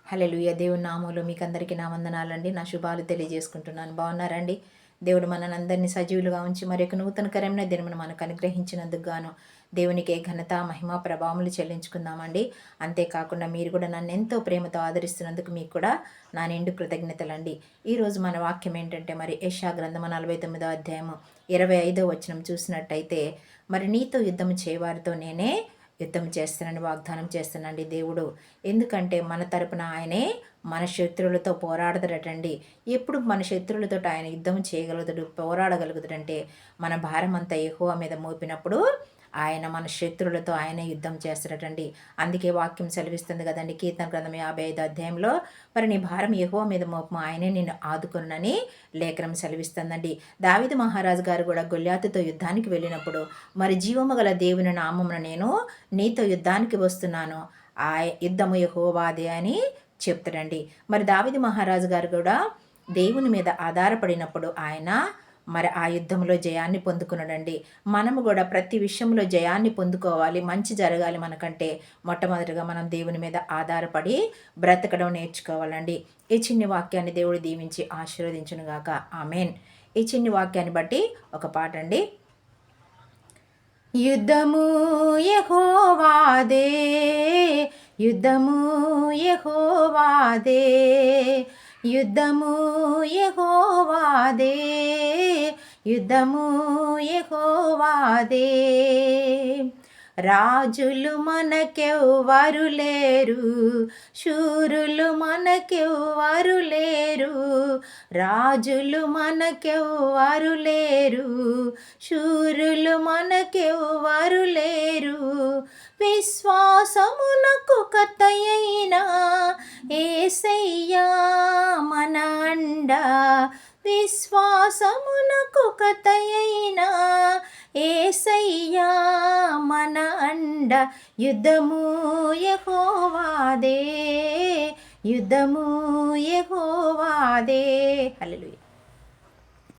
హల్లెలూయా. దేవుని నామములో మీకు అందరికీ నా వందనాలండి. నా శుభాలు తెలియజేసుకుంటున్నాను. బాగున్నారండి? దేవుడు మనందరినీ సజీవులుగా ఉంచి మరి యొక్క నూతనకరమైన దినమును మనకు అనుగ్రహించినందుకు గాను దేవునికే ఘనత మహిమ ప్రభావములు చెల్లించుకుందామండి. అంతేకాకుండా మీరు కూడా నన్ను ఎంతో ప్రేమతో ఆదరిస్తున్నందుకు మీకు కూడా నా నిండు కృతజ్ఞతలండి. ఈరోజు మన వాక్యం ఏంటంటే మరి యెషయా గ్రంథము 49వ అధ్యాయము 25వ వచనం చూసినట్టయితే, మరి నీతో యుద్ధము చేయవారితో నేనే యుద్ధం చేస్తానని వాగ్దానం చేస్తానండి దేవుడు. ఎందుకంటే మన తరపున ఆయనే మన శత్రువులతో పోరాడతాడటండి. ఎప్పుడు మన శత్రువులతో ఆయన యుద్ధం చేయగలుగుతాడు, పోరాడగలుగుతాడంటే మన భారం అంతా యెహోవా మీద మోపినప్పుడు ఆయన మన శత్రువులతో ఆయనే యుద్ధం చేస్తాడటండి. అందుకే వాక్యం సెలవిస్తుంది కదండి, కీర్తన గ్రంథం 55 అధ్యాయంలో, మరి నీ భారం యెహోవా మీద మోపము, ఆయనే నిన్ను ఆదుకొనునని లేఖనం సెలవిస్తుందండి. దావీదు మహారాజు గారు కూడా గొల్యాతుతో యుద్ధానికి వెళ్ళినప్పుడు, మరి జీవము గల దేవుని నామమున నేను నీతో యుద్ధానికి వస్తున్నాను, ఆ యుద్ధము యెహోవాదే అని చెప్తాడండి. మరి దావీదు మహారాజు గారు కూడా దేవుని మీద ఆధారపడినప్పుడు ఆయన మరి ఆ యుద్ధంలో జయాన్ని పొందుకున్నాడండి. మనము కూడా ప్రతి విషయంలో జయాన్ని పొందుకోవాలి, మంచి జరగాలి మనకంటే మొట్టమొదటిగా మనం దేవుని మీద ఆధారపడి బ్రతకడం నేర్చుకోవాలండి. ఈ చిన్ని వాక్యాన్ని దేవుడు దీవించి ఆశీర్వదించునుగాక. ఆమేన్. ఈ చిన్ని వాక్యాన్ని బట్టి ఒక పాట అండి. యుద్ధము యెహోవాదే, యుద్ధము యెహోవాదే, యుద్ధము యెహోవాదే, యుద్ధము యెహోవాదే. రాజులు మనకెవ్వరు లేరు, శూరులు మనకెవ్వరు లేరు, రాజులు మనకెవ్వరు లేరు, శూరులు మనకెవ్వరు లేరు. విశ్వాసమునకు కర్తయైన యేసయ్యా మన అండ, విశ్వాసమునకు కర్తయైన యేసయ్యా మన అండ. యుద్ధము యెహోవాదే, యుద్ధము యెహోవాదే. హల్లెలూయా.